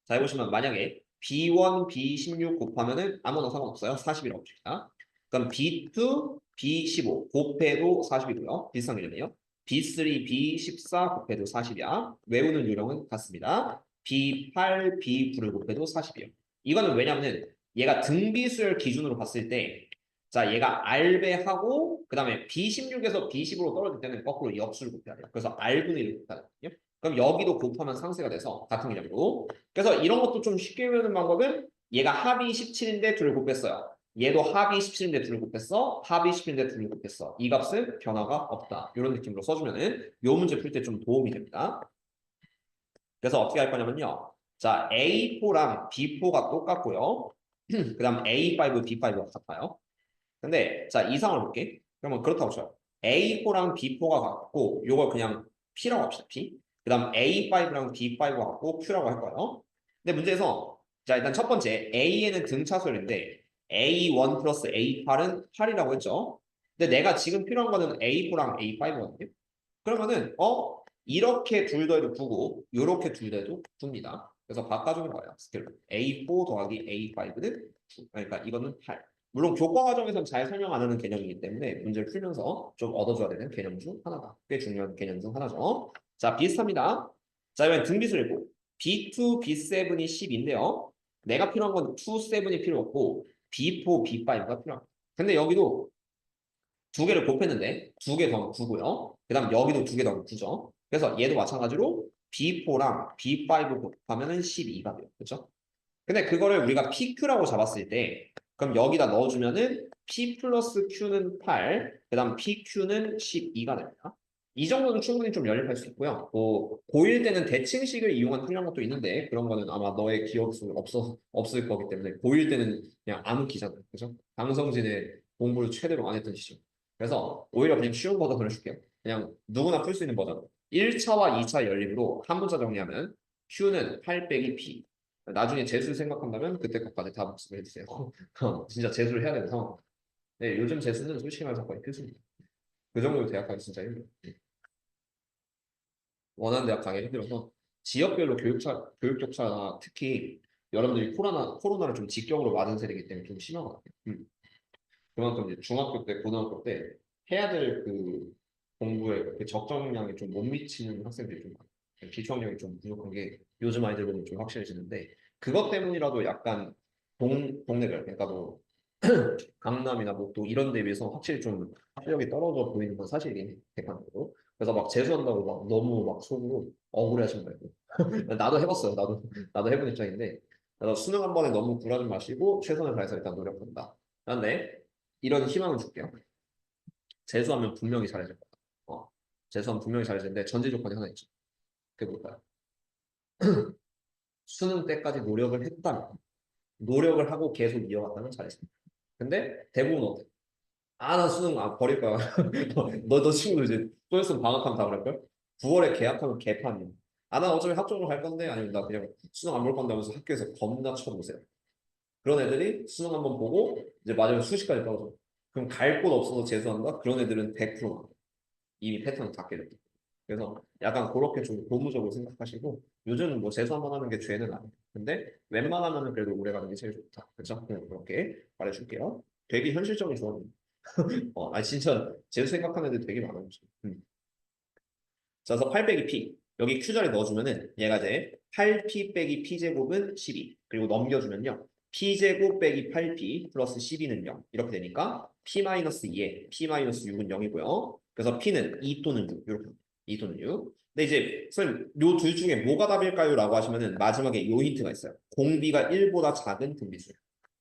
자, 해보시면 만약에 B1, B16 곱하면은 아무나 상관없어요. 40이라고 칩시다. 그럼 B2, B15 곱해도 40이고요. 비슷한 개념이에요. B3, B14 곱해도 40이야. 외우는 요령은 같습니다. B8, B9를 곱해도 40이에요. 이거는 왜냐면은 얘가 등비수열 기준으로 봤을 때 자, 얘가 R배하고 그다음에 B16에서 B10으로 떨어질 때는 거꾸로 역수를 곱해야 돼요. 그래서 R분의 1을 곱해야 되거든요. 그럼 여기도 곱하면 상쇄가 돼서 같은 개념으로. 그래서 이런 것도 좀 쉽게 외우는 방법은 얘가 합이 17인데 둘을 곱했어요. 얘도 합이 17인데 둘을 곱했어. 합이 10인데 둘을 곱했어. 이 값은 변화가 없다. 이런 느낌으로 써주면은 요 문제 풀 때 좀 도움이 됩니다. 그래서 어떻게 할 거냐면요. 자, A4랑 B4가 똑같고요. 그 다음 A5, B5가 같아요. 근데 자, 이 상황을 볼게. 그러면 그렇다고 쳐요. A4랑 B4가 같고 요걸 그냥 P라고 합시다. P. 그 다음 A5랑 B5가 같고 Q라고 할 거예요. 근데 문제에서 자, 일단 첫 번째 A에는 등차수열인데 A1 플러스 A8은 8이라고 했죠. 근데 내가 지금 필요한 거는 A4랑 A5거든요. 그러면은 이렇게 둘 더해도 9고 이렇게 둘 더해도 9입니다. 그래서 바꿔주는 거예요. 스케일로. A4 더하기 A5는 9. 그러니까 이거는 8. 물론 교과 과정에서는 잘 설명 안 하는 개념이기 때문에 문제를 풀면서 좀 얻어줘야 되는 개념 중 하나다. 꽤 중요한 개념 중 하나죠. 자, 비슷합니다. 자, 이번엔 등비수열고 B2, B7이 10인데요. 내가 필요한 건 2, 7이 필요 없고 B4, B5가 필요합니다. 근데 여기도 두 개를 곱했는데 두 개 더하면 9고요. 그 다음 여기도 두 개 더하면 9죠. 그래서 얘도 마찬가지로 B4랑 B5 곱하면 12가 돼요. 그렇죠? 근데 그거를 우리가 PQ라고 잡았을 때 그럼 여기다 넣어주면은 P 플러스 Q는 8, 그 다음 PQ는 12가 됩니다. 이 정도는 충분히 좀 연립할 수 있고요. 고1 때는 대칭식을 이용한 풀이한 것도 있는데 그런 거는 아마 너의 기억 속에 없을 거기 때문에 고1 때는 그냥 암흑기잖아요. 그죠? 강성진의 공부를 최대로 안 했던 시절. 그래서 오히려 그냥 쉬운 버전을 해줄게요. 그냥 누구나 풀 수 있는 버전. 1차와 2차 연립으로 한 문자 정리하면 Q는 8 빼기 P. 나중에 재수 생각한다면 그때 것까지 다 복습을 해주세요. 진짜 재수를 해야 되는 상황. 네, 요즘 재수는 솔직히 말해서 거의 필수입니다. 그 정도로 대학 가기 진짜 힘들어요. 원하는 대학 가기 힘들어서 지역별로 교육 격차 특히 여러분들이 코로나를 좀 직격으로 맞은 세대이기 때문에 좀 심하거든요. 그만큼 이제 중학교 때, 고등학교 때 해야 될 그 공부에 그 적정량이 좀 못 미치는 학생들이 좀 많아요. 기초학력이 좀 부족한 게 요즘 아이들 보면 좀 확실해지는데 그것 때문이라도 약간 동네별 그러니까 뭐 강남이나 뭐 또 이런 데 비해서 확실히 좀 학력이 떨어져 보이는 건 사실이긴 해, 객관적으로. 그래서 막 재수한다고 막 너무 막 속으로 억울해하시는 거예요. 나도 해봤어요. 나도 해본 입장인데 나도 수능 한 번에 너무 굴하지 마시고 최선을 다해서 일단 노력한다. 그런데 이런 희망을 줄게요. 재수하면 분명히 잘해질 거다. 재수하면 분명히 잘해지는데 전제 조건이 하나 있죠. 그게 뭘까요? 수능 때까지 노력을 했다면 노력을 하고 계속 이어갔다면 잘했습니다. 근데 대부분 어때? 나 수능 버릴 거야. 너 친구도 이제 또 있으면 방학하면 다 그럴걸? 9월에 계약하면 개판이야. 나 어차피 학종으로 갈 건데 아니면 나 그냥 수능 안 볼 건데 하면서 학교에서 겁나 쳐보세요. 그런 애들이 수능 한번 보고 이제 마지막에 수시까지 떨어져. 그럼 갈 곳 없어서 재수한다? 그런 애들은 100% 이미 패턴이 다 깨졌다. 그래서 약간 그렇게 좀 고무적으로 생각하시고 요즘은 뭐 재수 한번 하는 게 죄는 아니에요. 근데 웬만하면은 그래도 오래 가는 게 제일 좋다. 그렇죠? 그렇게 말해줄게요. 되게 현실적인 조언입니다. 진짜 재수 생각하는 애들 되게 많아요. 자, 그래서 8 빼기 P. 여기 Q 자리 넣어주면은 얘가 이제 8P 빼기 P제곱은 12. 그리고 넘겨주면요. P제곱 빼기 8P 플러스 12는 0. 이렇게 되니까 P-2에 P-6은 0이고요. 그래서 P는 2 또는 6. 이렇게 2 또는 6. 근데 이제 선생님 요 둘 중에 뭐가 답일까요? 라고 하시면은 마지막에 요 힌트가 있어요. 공비가 1보다 작은 등비수.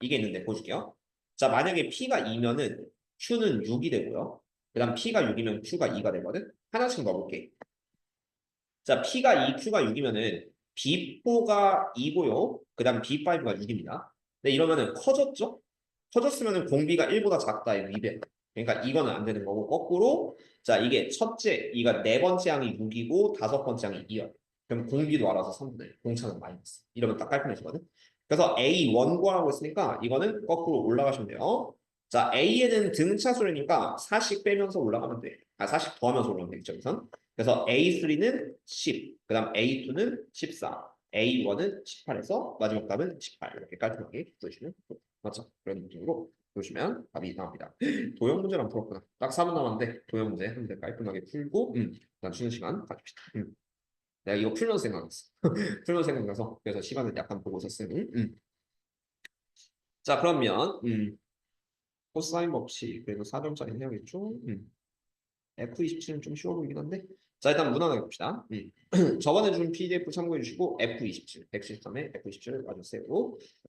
이게 있는데 보여줄게요. 자, 만약에 P가 2면은 Q는 6이 되고요. 그 다음 P가 6이면 Q가 2가 되거든. 하나씩 넣어볼게. 자, P가 2, Q가 6이면은 B4가 2고요. 그 다음 B5가 6입니다. 근데 이러면은 커졌죠? 커졌으면은 공비가 1보다 작다의 위배. 그러니까 이거는 안 되는 거고 거꾸로 자 이게 첫째 이가 네 번째 항이 6이고 다섯 번째 항이 2야. 그럼 공비도 알아서 3분의 1. 공차는 마이너스. 이러면 딱 깔끔해지거든. 그래서 A1 구하라고 했으니까 이거는 거꾸로 올라가시면 돼요. 자 A에는 등차수니까 4씩 빼면서 올라가면 돼. 4씩 더하면서 올라가면 되겠죠. 우선. 그래서 A3는 10, 그 다음 A2는 14, A1은 18에서 마지막 답은 18 이렇게 깔끔하게 보여주시면 맞죠? 그런 느낌으로 보시면 답이 나옵니다. 도형 문제를 한번 풀었구나. 딱 4분 남았는데 도형 문제 한 번 깔끔하게 풀고 일단 쉬는 시간 가집시다. 내가 이거 풀면서 생각났어. 풀면서 생각나서 그래서 시간을 약간 보고 있었으니 자, 그러면 코사인 법칙 그래도 4점짜리 해야겠죠? F27은 좀 쉬워 보이긴 한데 자 일단 무난하게 봅시다. 저번에 준 PDF 참고해 주시고 F27, 173에 F27을 맞으세요.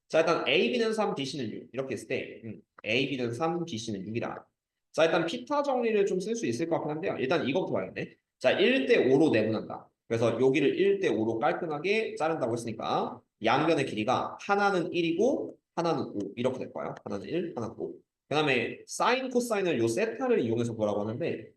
자 일단 AB는 3, BC는 6 이렇게 했을 때 AB는 3, BC는 6이다. 자 일단 피타 정리를 좀 쓸 수 있을 것 같긴 한데요. 일단 이것부터 봐야겠네. 자 1대 5로 내분한다. 그래서 여기를 1대 5로 깔끔하게 자른다고 했으니까 양변의 길이가 하나는 1이고 하나는 5 이렇게 될 거예요. 하나는 1, 하나는 5. 그 다음에 사인, 코사인을 요 세타를 이용해서 보라고 하는데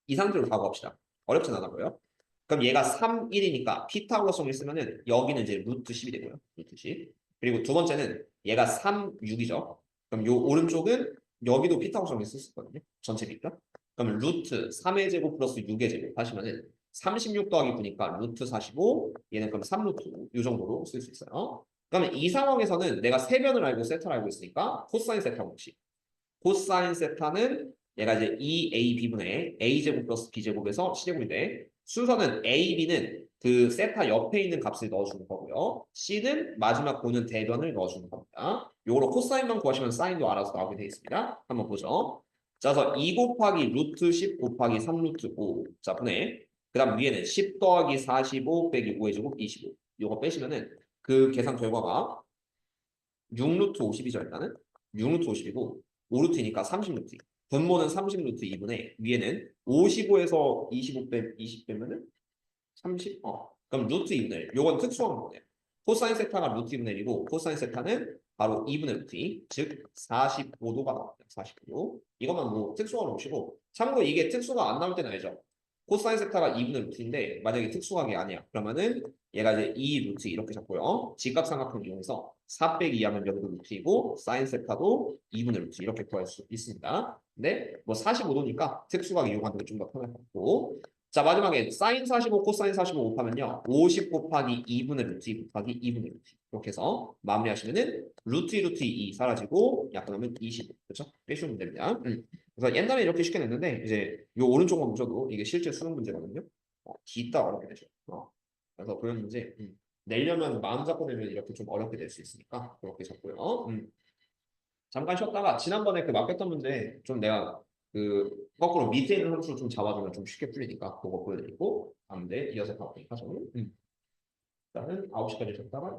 이 상태로 가봅시다. 어렵진 않아고요. 그럼 얘가 3, 1이니까 피타고라성을 쓰면은 여기는 이제 루트 10이 되고요. 루트 10. 그리고 두 번째는 얘가 3, 6이죠. 그럼 요 오른쪽은 여기도 피타고라성을 쓸 수 있거든요. 전체 비가. 그럼 루트 3의 제곱 플러스 6의 제곱 하시면은 36 더하기 9니까 루트 45 얘는 그럼 3루트 5, 이 정도로 쓸 수 있어요. 그러면 이 상황에서는 내가 세변을 알고 세타를 알고 있으니까 코사인 세타 공식. 코사인 세타는 얘가 이제 2ab분의 a제곱 플러스 b제곱에서 c제곱인데 순서는 ab는 그 세타 옆에 있는 값을 넣어주는 거고요. c는 마지막 보는 대변을 넣어주는 겁니다. 요거로 코사인만 구하시면 사인도 알아서 나오게 되어 있습니다. 한번 보죠. 자, 그래서 2 곱하기 루트 10 곱하기 3 루트 5. 자, 분의. 그 다음 위에는 10 더하기 45 빼기 5의 제곱 25. 요거 빼시면은 그 계산 결과가 6루트 50이죠, 일단은. 6루트 50이고, 5루트니까 30루트. 분모는 30루트 2분의 위에는 55에서 20 빼면은 30? 그럼 루트 2분의 1. 요건 특수한 거네요. 코사인 세타가 루트 2분의 1이고, 코사인 세타는 바로 2분의 루트 2, 즉 45도가 나옵니다. 45도. 이것만 뭐 특수한 놓으시고, 참고로 이게 특수가 안 나올 때는 알죠? 코사인 세타가 2분의 루트인데 만약에 특수하게 아니야. 그러면은 얘가 이제 2 루트 이렇게 잡고요. 직각삼각형 이용해서 4 빼기 2하면 여기도 루트이고 사인 세타도 2분의 루트 이렇게 구할 수 있습니다. 근데 뭐 45도니까 특수각 이용하는 게 좀 더 편할 것 같고 자 마지막에 사인 45 코사인 45 곱하면요 50 곱하기 2분의 루트 2 곱하기 2분의 루트 2 이렇게 해서 마무리하시면은 루트 2 루트 2 사라지고 약분하면 25 그렇죠? 빼시면 됩니다. 그래서 옛날에 이렇게 쉽게 냈는데 이제 요 오른쪽만 보셔도 이게 실제 수능 문제거든요. 뒤따 어렵게 되죠. 그래서 그런 문제 내려면 마음 잡고 내면 이렇게 좀 어렵게 될 수 있으니까 그렇게 잡고요. 잠깐 쉬었다가 지난번에 그 맡겼던 문제 좀 내가 그 거꾸로 밑에 있는 함수 좀 잡아주면 좀 쉽게 풀리니까 그거 보여드리고 다음 대 이어서 가보도록 하죠. 일단은 9시까지 쉬었다가